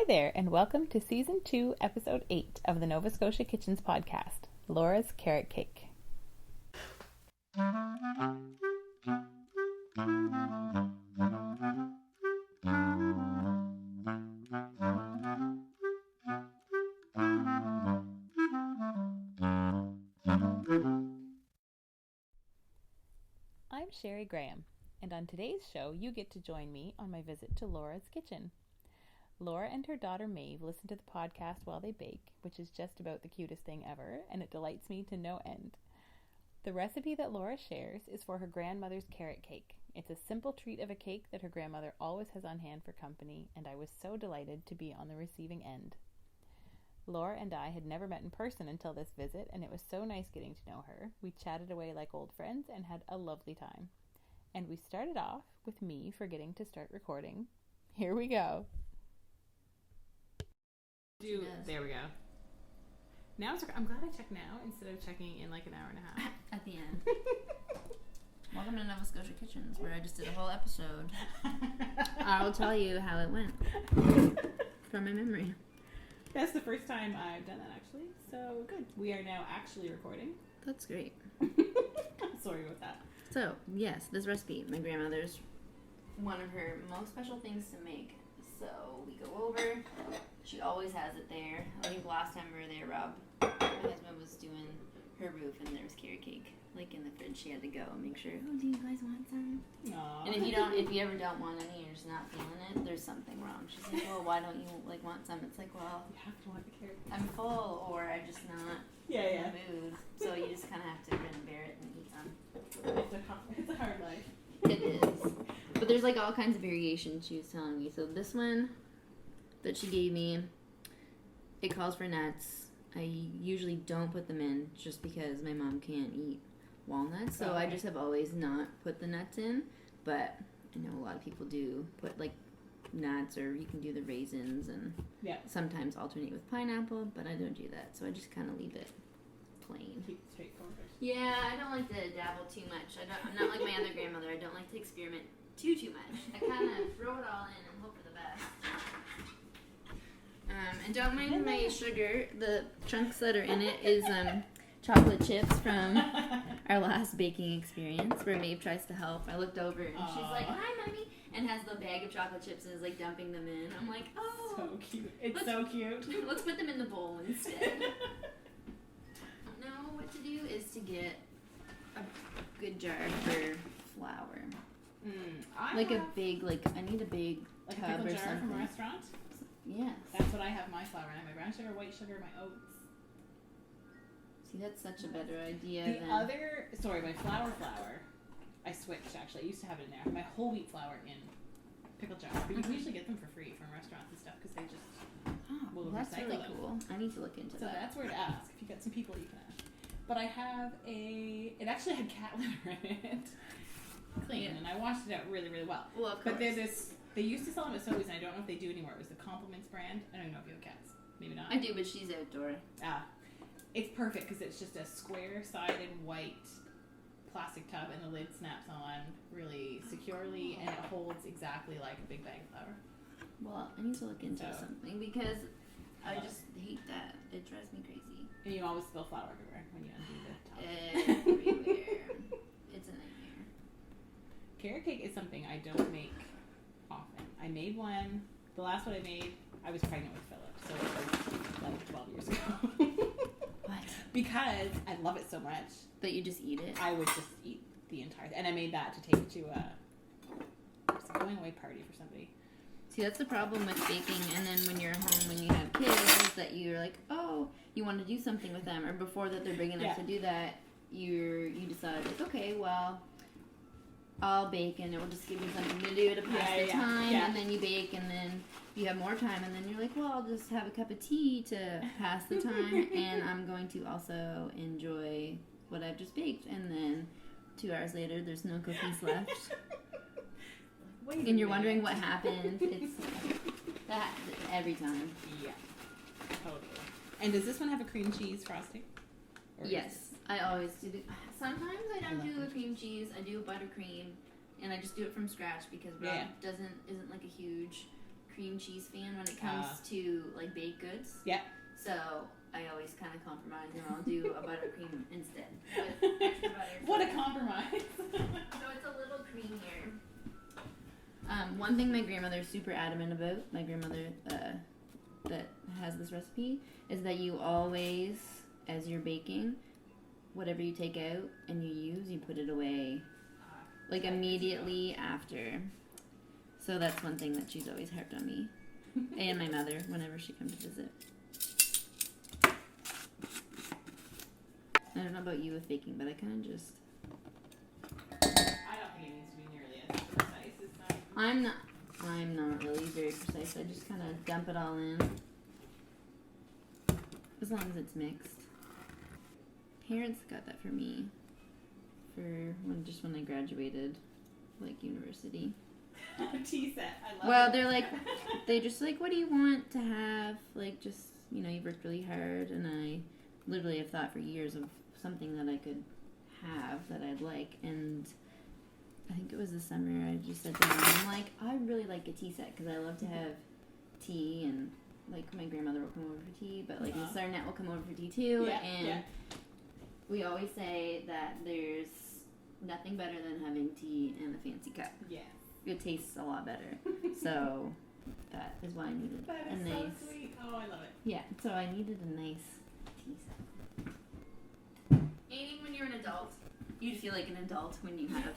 there, and welcome to Season 2, Episode 8 of the Nova Scotia Kitchens podcast, Laura's Carrot Cake. I'm Sherry Graham, and on today's show, you get to join me on my visit to Laura's kitchen. Laura and her daughter Maeve listen to the podcast while they bake, which is just about the cutest thing ever, and it delights me to no end. The recipe that Laura shares is for her grandmother's carrot cake. It's a simple treat of a cake that her grandmother always has on hand for company, and I was so delighted to be on the receiving end. Laura and I had never met in person until this visit, and it was so nice getting to know her. We chatted away like old friends and had a lovely time. And we started off with me forgetting to start recording. Here we go. There we go. Now I'm glad I checked now instead of checking in like an hour and a half. At the end. Welcome to Nova Scotia Kitchens, where I just did a whole episode. I'll tell you how it went from my memory. That's the first time I've done that, actually. So good. We are now actually recording. That's great. Sorry about that. So, yes, this recipe, my grandmother's one of her most special things to make. So we go over. She always has it there. I think last time we were there, Rob, my husband was doing her roof, and there was carrot cake like in the fridge. She had to go and make sure. Oh, do you guys want some? Aww. And if you ever don't want any, you're just not feeling it, there's something wrong. She's like, well, why don't you want some? It's like, well, you have to want the carrot cake. I'm full, or I'm just not in the mood. So you just kind of have to grin and bear it and eat some. It's a hard life. It is. But there's like all kinds of variations she was telling me. So this one that she gave me, it calls for nuts. I usually don't put them in just because my mom can't eat walnuts. So I just have always not put the nuts in. But I know a lot of people do put like nuts, or you can do the raisins, and sometimes alternate with pineapple, but I don't do that. So I just kind of leave it plain. Keep it straightforward. Yeah, I don't like to dabble too much. I'm not like my other grandmother. I don't like to experiment too much. I kind of throw it all in and hope for the best. And don't mind my sugar. The chunks that are in it is chocolate chips from our last baking experience where Maeve tries to help. I looked over and she's like, "Hi, Mommy," and has the bag of chocolate chips and is like dumping them in. I'm like, "Oh, so cute! It's so cute. Let's put them in the bowl instead." Know what to do is to get a good jar for flour. I need a big like tub a pickle or jar something. from a restaurant. Yes. That's what I have my flour in. I have my brown sugar, white sugar, my oats. See, that's such a better idea. My flour. I switched actually. I used to have it in there. I have my whole wheat flour in pickle jars, but you can usually get them for free from restaurants and stuff because they just will that's recycle really them. cool. I need to look into that. So that's where to ask. If you got some people, you can ask. But I have it actually had cat litter in it. Clean, and I washed it out really, really well. Well, of course. But they used to sell them at Sobeys, and I don't know if they do anymore. It was the Compliments brand. I don't even know if you have cats. Maybe not. I do, but she's outdoor. It's perfect because it's just a square-sided white plastic tub, and the lid snaps on really securely, and it holds exactly like a big bag of flour. Well, I need to look into something because I just hate that. It drives me crazy. And you always spill flour everywhere when you undo the top. Everywhere. It's a nightmare. Carrot cake is something I don't make often. I made one. The last one I made, I was pregnant with Philip, so it was like 12 years ago. What? Because I love it so much. That you just eat it? I would just eat the entire thing. And I made that to take to a going away party for somebody. See, that's the problem with baking, and then when you're home, when you have kids, that you're like, oh, you want to do something with them, or before that they're big enough to do that, you decide, like, okay, well, I'll bake, and it will just give me something to do to pass the time, and then you bake, and then you have more time, and then you're like, well, I'll just have a cup of tea to pass the time, and I'm going to also enjoy what I've just baked, and then 2 hours later, there's no cookies left. And you're wondering what happened. It's that every time. Yeah, totally. And does this one have a cream cheese frosting? Yes, I always do. Sometimes I don't do the cream cheese. I do buttercream, and I just do it from scratch because Rob isn't like a huge cream cheese fan when it comes to like baked goods. Yeah. So I always kind of compromise, and I'll do a buttercream instead with extra butter. What a compromise! So it's a little creamier. One thing my grandmother is super adamant about, my grandmother that has this recipe, is that you always, as you're baking, whatever you take out and you use, you put it away like immediately after. So that's one thing that she's always harped on me and my mother whenever she comes to visit. I don't know about you with baking, but I kind of just... I don't think it needs to be nearly as precise. It's not... I'm not really very precise. I just kind of dump it all in. As long as it's mixed. Parents got that for me for when I graduated, like, university. Tea set. I love Well, it. they're like, they just like, what do you want to have? Like, just, you know, you've worked really hard, and I literally have thought for years of something that I could have that I'd like, and I think it was this summer I just said to Mom, I'm like, I really like a tea set because I love to have tea, and like my grandmother will come over for tea, but like Miss Arnett will come over for tea too, and we always say that there's nothing better than having tea in a fancy cup. Yeah. It tastes a lot better. So that is why I needed That is so sweet. Oh, I love it. Yeah, so I needed a nice tea set. Maybe when you're an adult, you'd feel like an adult when you have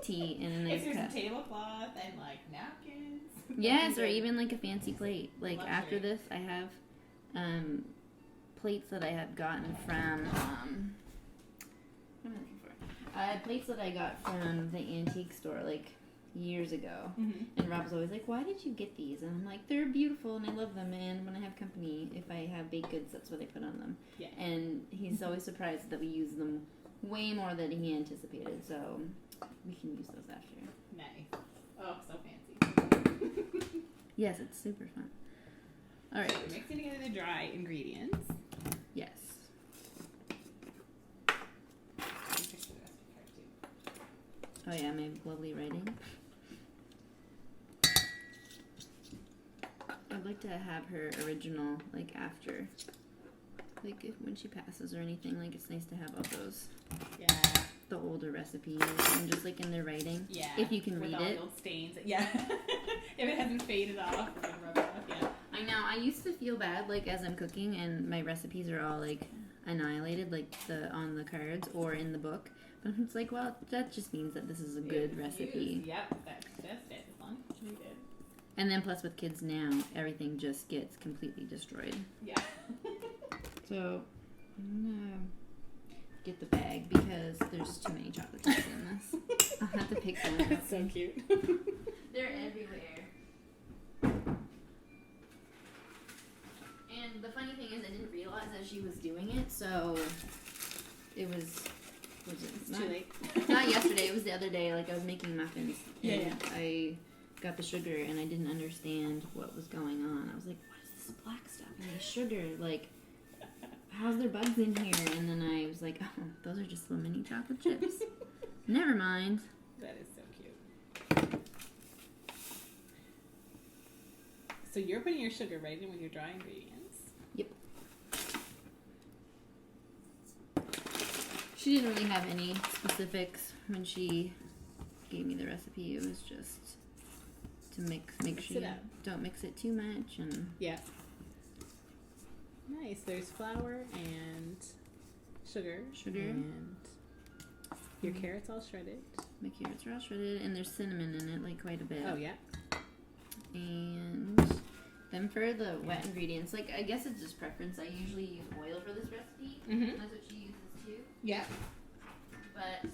tea in a nice if there's cup. a tablecloth and like napkins. Yes, or even like a fancy plate. Like Luxury. after this, I have plates that I had gotten from. What am I looking for? I had plates that I got from the antique store like years ago. Mm-hmm. And Rob was always like, "Why did you get these?" And I'm like, "They're beautiful and I love them. And when I have company, if I have baked goods, that's what I put on them." Yeah. And he's always surprised that we use them way more than he anticipated. So we can use those after. Nice. Oh, so fancy. Yes, it's super fun. All right. So we're mixing together the dry ingredients. Yes. Oh yeah, my lovely writing. I'd like to have her original, like after, like if, when she passes or anything. Like it's nice to have all those, the older recipes and just like in their writing. Yeah. If you can with read all it. the old stains. Yeah. If it hasn't faded off or been rubbed off. Yeah. I know. I used to feel bad, like as I'm cooking and my recipes are all like annihilated, like on the cards or in the book. But it's like, well, that just means that this is a good recipe. Yep, that's just it. As long as you did. And then plus with kids now, everything just gets completely destroyed. Yeah. So I'm gonna get the bag because there's too many chocolate chips in this. I'll have to pick one up. That's so cute. They're everywhere. And the funny thing is, I didn't realize that she was doing it, so it was It's too late. not yesterday, it was the other day, like I was making muffins. Yeah, And yeah. I got the sugar and I didn't understand what was going on. I was like, what is this black stuff in the sugar? Like, how's there bugs in here? And then I was like, oh, those are just little mini chocolate chips. Never mind. That is so cute. So you're putting your sugar right in with your dry ingredients. Yep. She didn't really have any specifics when she gave me the recipe. It was just to make sure it you up. don't mix it too much. And Yeah. Nice. There's flour and sugar. And your carrots all shredded. my carrots are all shredded, and there's cinnamon in it, like quite a bit. Oh, yeah. And then for the wet ingredients, like I guess it's just preference. I usually use oil for this recipe. Mm-hmm. That's what she uses too. Yeah. But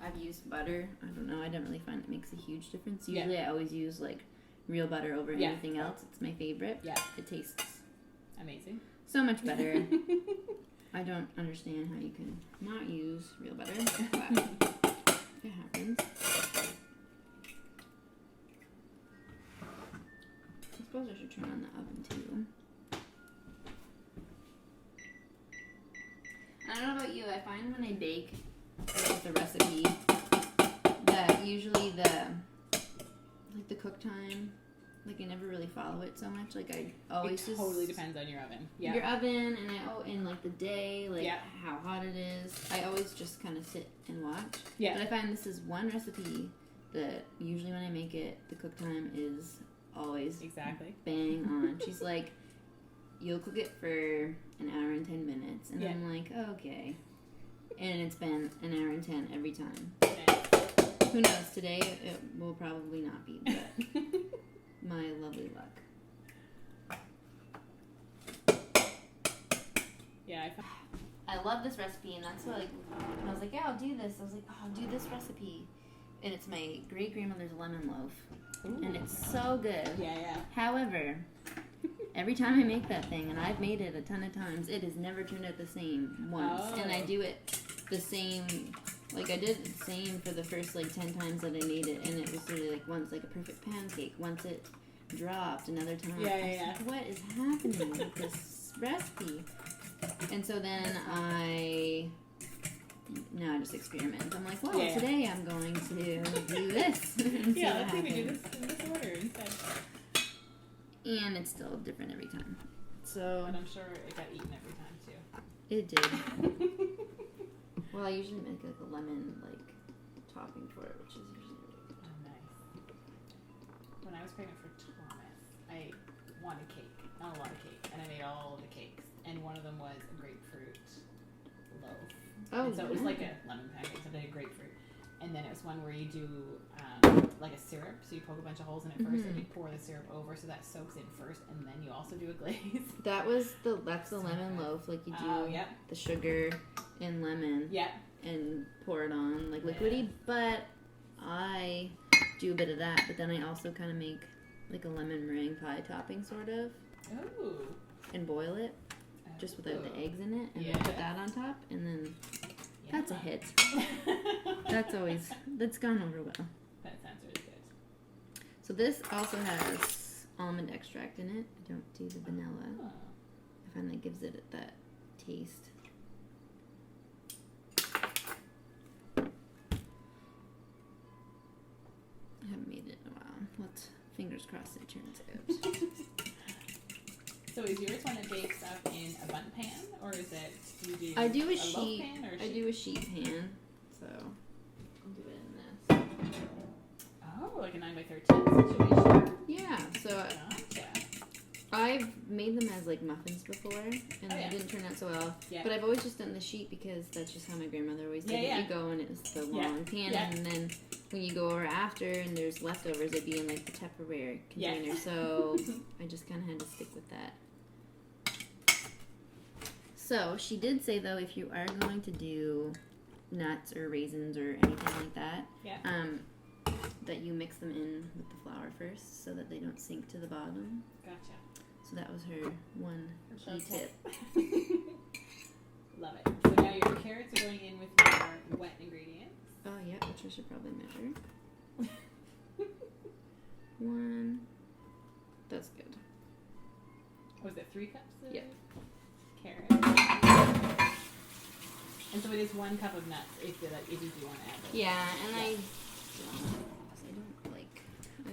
I've used butter. I don't know. I don't really find it makes a huge difference. Yeah. Usually I always use like real butter over Yeah. anything else. It's my favorite. Yeah. It tastes Amazing. so much better. I don't understand how you can not use real butter, but it happens. I suppose I should turn on the oven too. I don't know about you, I find when I bake with the recipe that usually the cook time Like, I never really follow it so much. Like, I always it totally depends on your oven. Yeah. Your oven, and like the day, like how hot it is. I always just kind of sit and watch. Yeah. But I find this is one recipe that usually when I make it, the cook time is always bang on. She's like, you'll cook it for an hour and 10 minutes. And I'm like, okay. And it's been an hour and 10 every time. Who knows? Today it will probably not be, but my lovely luck. Yeah, I love this recipe, and that's what, like, when I was like, yeah, I'll do this. I was like, oh, I'll do this recipe. And it's my great-grandmother's lemon loaf. Ooh. And it's so good. Yeah. However, every time I make that thing, and I've made it a ton of times, it has never turned out the same once. Oh. And I do it the same, like, I did the same for the first, like, 10 times that I made it, and it was sort of, like, once, like, a perfect pancake. Once it dropped, another time. Yeah. Like, what is happening with this recipe? And so then I just experiment. I'm like, well, today I'm going to do this. Let's see if we do this in this order instead. And it's still different every time. So, but I'm sure it got eaten every time too. It did. Well, I usually make like a lemon topping for it, which is usually really good. Oh, nice. When I was pregnant for Thomas, I wanted cake, not a lot of cake, and I made all the cakes. And one of them was a grapefruit loaf. Oh, and so it was like a lemon pancake, except I had grapefruit. And then it was one where you do like a syrup, so you poke a bunch of holes in it first, and you pour the syrup over, so that soaks in first, and then you also do a glaze. That's the lemon loaf, like you do the sugar and lemon, and pour it on like liquidy. But I do a bit of that, but then I also kind of make like a lemon meringue pie topping, sort of. Oh. And boil it. Just without the eggs in it, and then put that on top, and then that's a hit. That's gone over well. That sounds really good. So this also has almond extract in it. I don't do the vanilla. Oh. I find that gives it that taste. I haven't made it in a while. Fingers crossed it turns out. So is yours one that bakes up in a bundt pan, or is it I do a sheet? Loaf pan or I do a sheet pan, so I'll do it in this. Oh, like a 9x13 situation. Yeah. So I've made them as like muffins before, and they didn't turn out so well. Yeah. But I've always just done the sheet because that's just how my grandmother always did it. You go and it's the long pan, and then when you go over after and there's leftovers, it'd be in like the Tupperware container. So I just kind of had to stick with that. So, she did say, though, if you are going to do nuts or raisins or anything like that, that you mix them in with the flour first so that they don't sink to the bottom. Gotcha. So that was her one key tip. Love it. So now your carrots are going in with your wet ingredients. Oh, yeah, which I should probably measure. 1. That's good. Was it 3 cups? Yeah. Carrots. And so it is 1 cup of nuts if you do want to add those. Yeah, and I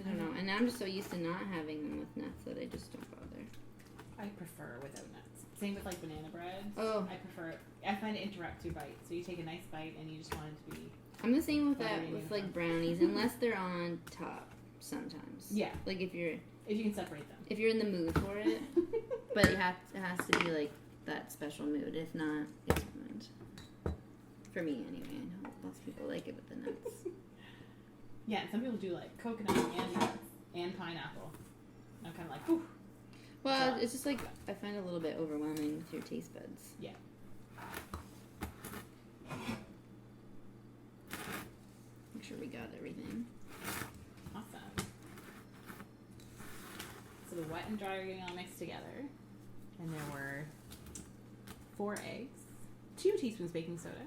don't know. And I'm just so used to not having them with nuts that I just don't bother. I prefer without nuts. Same with like banana bread. Oh. I prefer it. I find it interrupts your bite. So you take a nice bite and you just want it to be. I'm the same with that with like brownies, unless they're on top sometimes. Yeah. Like if you can separate them. If you're in the mood for it. But it has to be like that special mood. If not, it's ruined. For me, anyway. I know lots of people like it with the nuts. Yeah, and some people do like coconut and nuts and pineapple. I'm kind of like, whew. Well, it's just like, I find it a little bit overwhelming with your taste buds. Yeah. Make sure we got everything. Awesome. So the wet and dry are getting all mixed together. And there were 4 eggs, 2 teaspoons baking soda,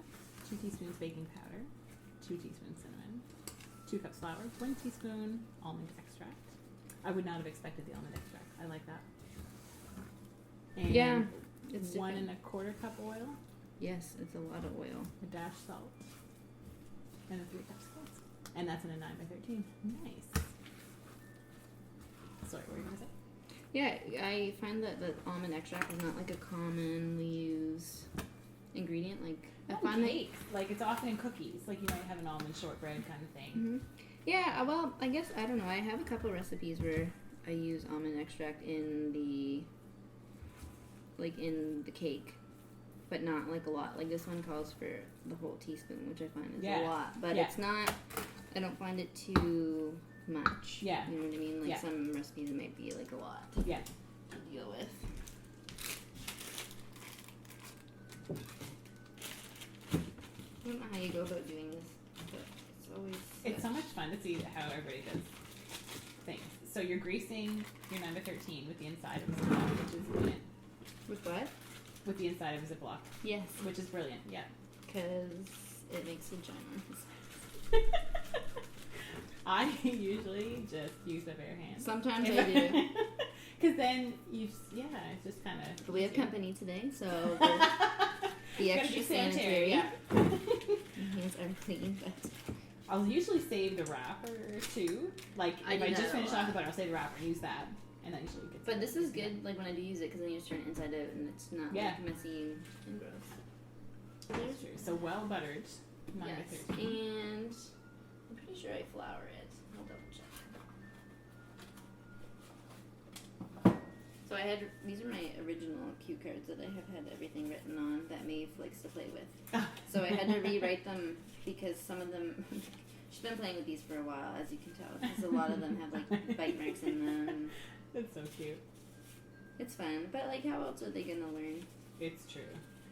2 teaspoons baking powder, 2 teaspoons cinnamon, 2 cups flour, 1 teaspoon almond extract. I would not have expected the almond extract. I like that. And yeah, it's 1 1/4 cup oil. Yes, it's a lot of oil. A dash salt. And 3 cups of salt. And that's in a 9x13. Nice. Sorry, what were you going to say? Yeah, I find that the almond extract is not like a commonly used ingredient. Like, I find cakes. Like, it's often in cookies. Like, you might have an almond shortbread kind of thing. Mm-hmm. Yeah, well, I guess, I don't know. I have a couple recipes where I use almond extract in the cake, but not like a lot. Like, this one calls for the whole teaspoon, which I find is a lot. But it's not, I don't find it too much. Yeah. You know what I mean? Like, some recipes it might be like a lot. Yeah. To deal with. I don't know how you go about doing this, but it's always... It's so much fun to see how everybody does things. So you're greasing your number 13 with the inside of a Ziploc, which is brilliant. With what? With the inside of a Ziploc. Yes. Which is brilliant, yeah. Because it makes a ginormous. I usually just use my bare hands. Sometimes I do. Because then it's just kind of... But we have company today, so the extra sanitary. Yeah. My hands are clean, but... I'll usually save the wrapper too. Like, if I just finish off the butter, I'll save the wrapper and use that. And that usually gets... But this is good, like, when I do use it, because then you just turn it inside out, and it's not, like, messy and gross. That's true. So, well buttered. Yes, and I'm pretty sure I flour it. I'll double check. So I had, these are my original cue cards that I have had everything written on that Maeve likes to play with. So I had to rewrite them because some of them, she's been playing with these for a while, as you can tell, because a lot of them have like bite marks in them. That's so cute. It's fun, but like how else are they going to learn? It's true.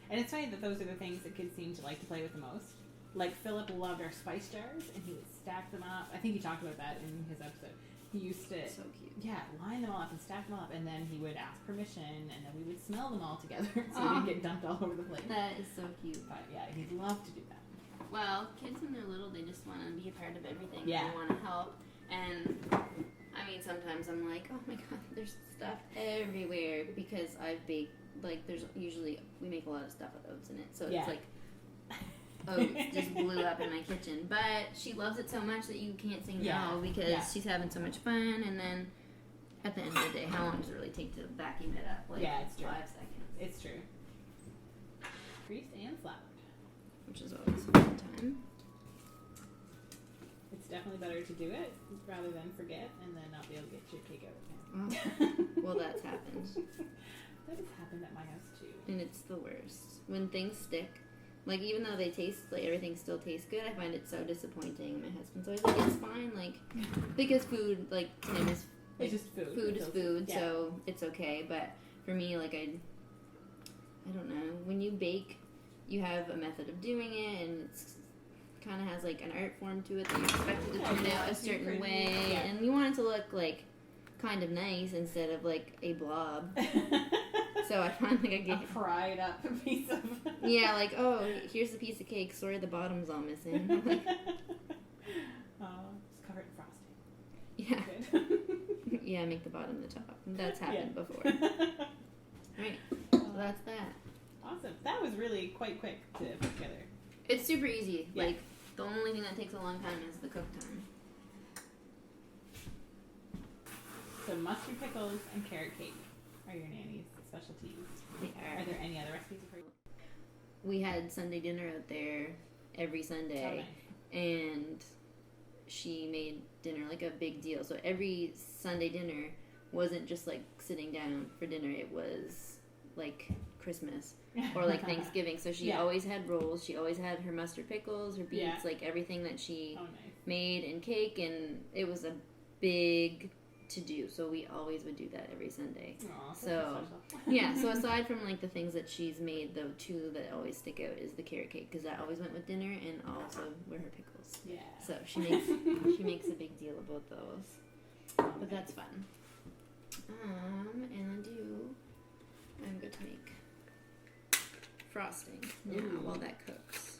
And it's funny that those are the things that kids seem to like to play with the most. Like Philip loved our spice jars, and he would stack them up. I think he talked about that in his episode. He used to, so cute. Yeah, line them all up and stack them up, and then he would ask permission, and then we would smell them all together, so we didn't get dumped all over the place. That is so cute. But yeah, he'd love to do that. Well, kids when they're little, they just want to be a part of everything. Yeah. They want to help, and I mean, sometimes I'm like, oh my god, there's stuff everywhere because I've baked. Like, there's usually we make a lot of stuff with oats in it, so it's like. Oats just blew up in my kitchen, but she loves it so much that you can't say no because she's having so much fun. And then at the end of the day, how long does it really take to vacuum it up? Like it's true. 5 seconds. It's true. Greased and floured, which is always a fun time. It's definitely better to do it rather than forget and then not be able to get your cake out again. Oh. Well, that's happened. That has happened at my house too, and it's the worst when things stick. Like, even though they taste, like, everything still tastes good, I find it so disappointing. My husband's always like, it's fine, like, because food, like, to him is, like, it's just food. Food is food, so it's okay. But for me, like, I don't know. When you bake, you have a method of doing it, and it's kind of has, like, an art form to it that you expect it to turn out a certain way. And you want it to look, like, kind of nice instead of, like, a blob. So I find like I get a fried up piece of like, oh, here's the piece of cake. Sorry, the bottom's all missing. Like, just cover it in frosting. Yeah, make the bottom the top. That's happened before. Right, so that's that. Awesome. That was really quite quick to put together. It's super easy. Yeah. Like, the only thing that takes a long time is the cook time. So mustard pickles and carrot cake are your nanny's specialties. They are. Are there any other recipes for you? We had Sunday dinner out there every Sunday, and she made dinner like a big deal. So every Sunday dinner wasn't just like sitting down for dinner. It was like Christmas or like Thanksgiving. So she always had rolls. She always had her mustard pickles, her beets, like everything that she made and cake, and it was a big to do, so we always would do that every Sunday. Aww, so so aside from like the things that she's made, the two that always stick out is the carrot cake because that always went with dinner, and also were her pickles. Yeah. So she makes a big deal about those, but that's fun. And I'm going to make frosting now while that cooks,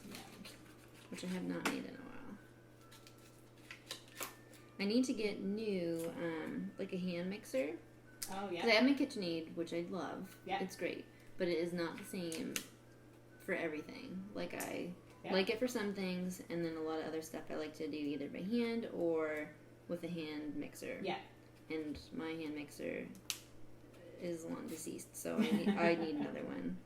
which I have not made in a while. I need to get new, like a hand mixer. Oh, yeah. Because I have my KitchenAid, which I love. Yeah. It's great. But it is not the same for everything. Like, I like it for some things, and then a lot of other stuff I like to do either by hand or with a hand mixer. Yeah. and my hand mixer is long deceased, so I need another one.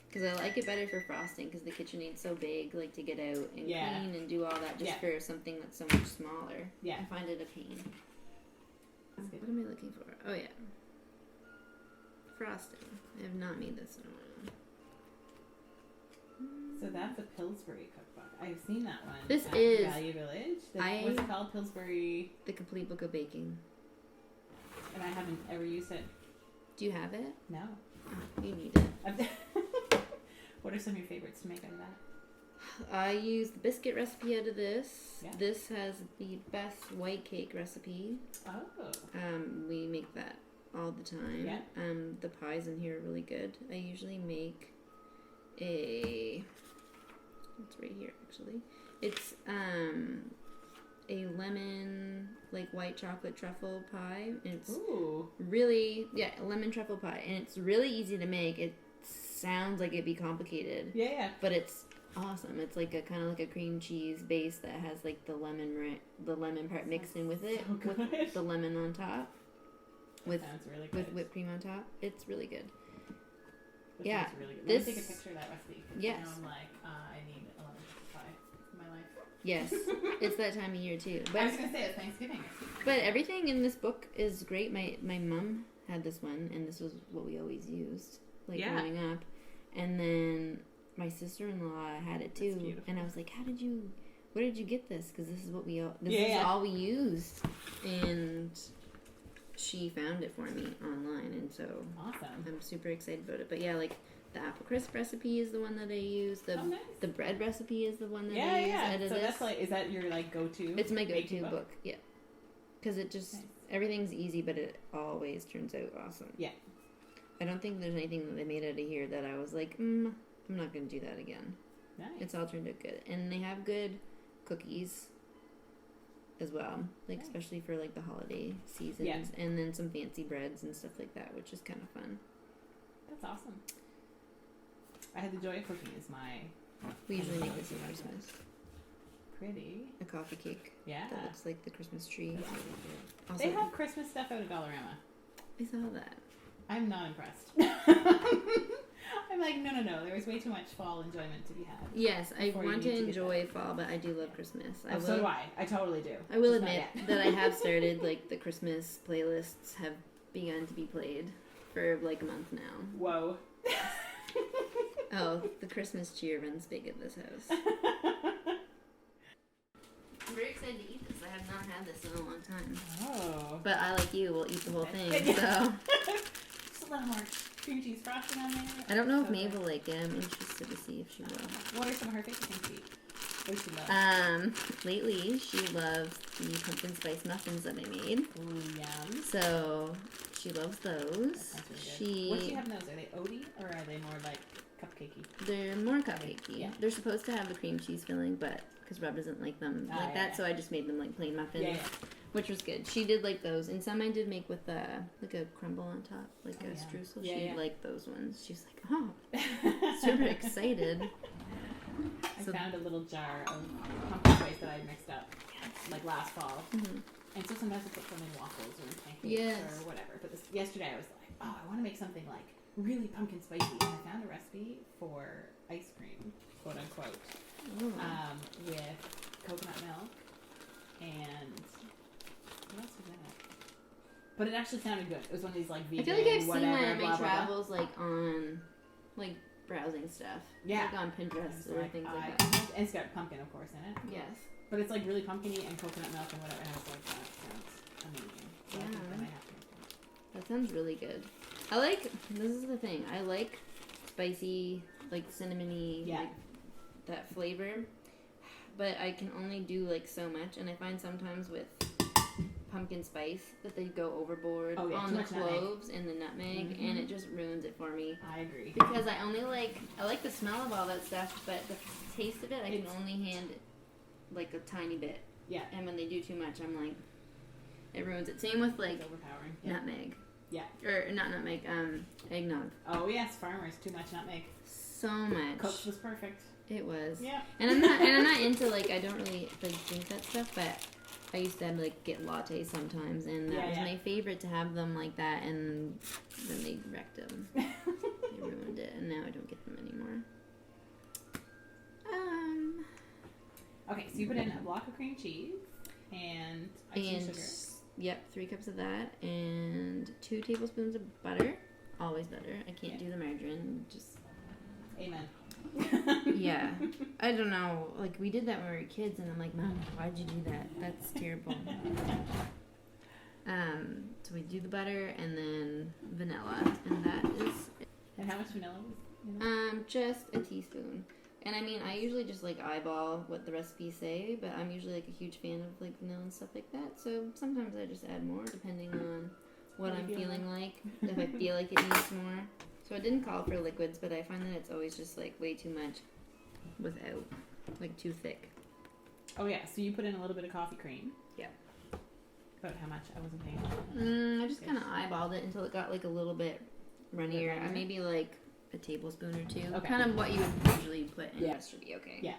Because I like it better for frosting, because the KitchenAid's so big, like, to get out and clean and do all that just for something that's so much smaller. Yeah. I find it a pain. What am I looking for? Oh, yeah. Frosting. I have not made this in a while. So that's a Pillsbury cookbook. I've seen that one. This is Value Village. What's it called? Pillsbury... The Complete Book of Baking. And I haven't ever used it. Do you have it? No. Oh, you need it. What are some of your favorites to make out of that? I use the biscuit recipe out of this. Yeah. This has the best white cake recipe. Oh. We make that all the time. Yeah. The pies in here are really good. I usually make it's right here actually. It's a lemon like white chocolate truffle pie, and it's really a lemon truffle pie, and it's really easy to make. It sounds like it'd be complicated. Yeah. But it's awesome. It's like a kind of like a cream cheese base that has like the lemon part mixed in with it, with the lemon on top. With whipped cream on top. It's really good. This really good. Let me take a picture of that recipe. Yes. Now I'm like, I need a lemon pie in my life. Yes. It's that time of year too. But I was going to say it's Thanksgiving. But everything in this book is great. My mom had this one, and this was what we always used, growing up. And then my sister-in-law had it too. And I was like, where did you get this? Because this is what this is all we used. And she found it for me online, and so awesome. I'm super excited about it. But yeah, like the apple crisp recipe is the one that I use. The bread recipe is the one that I use. Yeah. So that's like, is that your like go-to? It's my go-to book. Yeah, because it just everything's easy, but it always turns out awesome. Yeah, I don't think there's anything that they made out of here that I was like, I'm not gonna do that again. Nice. It's all turned out good, and they have good cookies as well, especially for like the holiday seasons, and then some fancy breads and stuff like that, which is kind of fun. That's awesome. I had the joy of cooking as my. We usually make this at Christmas. Pretty. A coffee cake. Yeah. That looks like the Christmas tree. Also, they have Christmas stuff out at Dollarama. I saw that. I'm not impressed. I'm like, no. There was way too much fall enjoyment to be had. Yes, I want to enjoy fall, but I do love Christmas. So do I. I totally do. I will admit that I have started, the Christmas playlists have begun to be played for, a month now. Whoa. Oh, the Christmas cheer runs big at this house. I'm very excited to eat this. I have not had this in a long time. Oh. But I, like you, will eat the whole thing, so... Just a little more cream cheese frosting on there. I don't know if Maeve will like it. I'm interested to see if she will. What are some of her favorite things to eat? What does she love? Lately she loves the pumpkin spice muffins that I made. Ooh, yum. So she loves those. Really what do you have in those? Are they oaty or are they more like cupcakey? They're more cupcakey. Yeah. They're supposed to have the cream cheese filling, but because Rob doesn't like them that, so I just made them like plain muffins, which was good. She did like those, and some I did make with like a crumble on top, like a streusel. She liked those ones. She was like, oh, super excited. I found a little jar of pumpkin spice that I mixed up like last fall, and so sometimes I put some in waffles or in pancakes or whatever. But yesterday I was like, oh, I want to make something like really pumpkin spicy, and I found a recipe for ice cream, quote unquote. With coconut milk and what else was that? But it actually sounded good. It was one of these like vegan. I feel like I've seen that in my travels, on browsing stuff. Like on Pinterest or things like that. And it's got pumpkin, of course, in it. Yes. But it's like really pumpkin-y and coconut milk and whatever. And I was like, that sounds amazing. So I think that might have to. That sounds really good. This is the thing. I like spicy, cinnamony, that flavor, but I can only do so much, and I find sometimes with pumpkin spice that they go overboard on the cloves and the nutmeg, and it just ruins it for me. I agree. Because I like the smell of all that stuff, but the taste of it I can only hand a tiny bit. Yeah. And when they do too much, I'm like, it ruins it. Same with overpowering. Nutmeg. Yeah. Or not nutmeg, eggnog. Oh yes, farmers, too much nutmeg. So much. Cooked was perfect. It was. Yeah. And I'm not into I don't really drink that stuff, but I used to get lattes sometimes, and that was my favorite to have them like that, and then they wrecked them. They ruined it, and now I don't get them anymore. Okay, so you put in a block of cream cheese and icing sugar. Yep, 3 cups of that, and 2 tablespoons of butter. Always butter. I can't do the margarine. Just amen. Yeah, I don't know. Like, we did that when we were kids, and I'm like, Mom, why'd you do that? That's terrible. So we do the butter and then vanilla, and that is it. And how much vanilla was? Just a teaspoon. And I mean, I usually just eyeball what the recipes say, but I'm usually a huge fan of vanilla and stuff like that. So sometimes I just add more depending on what I'm feeling like. If I feel like it needs more. So I didn't call for liquids, but I find that it's always just way too much without, too thick. Oh yeah, so you put in a little bit of coffee cream. Yeah. About how much? I wasn't paying. I just kind of eyeballed it until it got a little bit runnier. Maybe a tablespoon or 2. Okay. Kind of what you would usually put in a recipe. Okay. Yeah.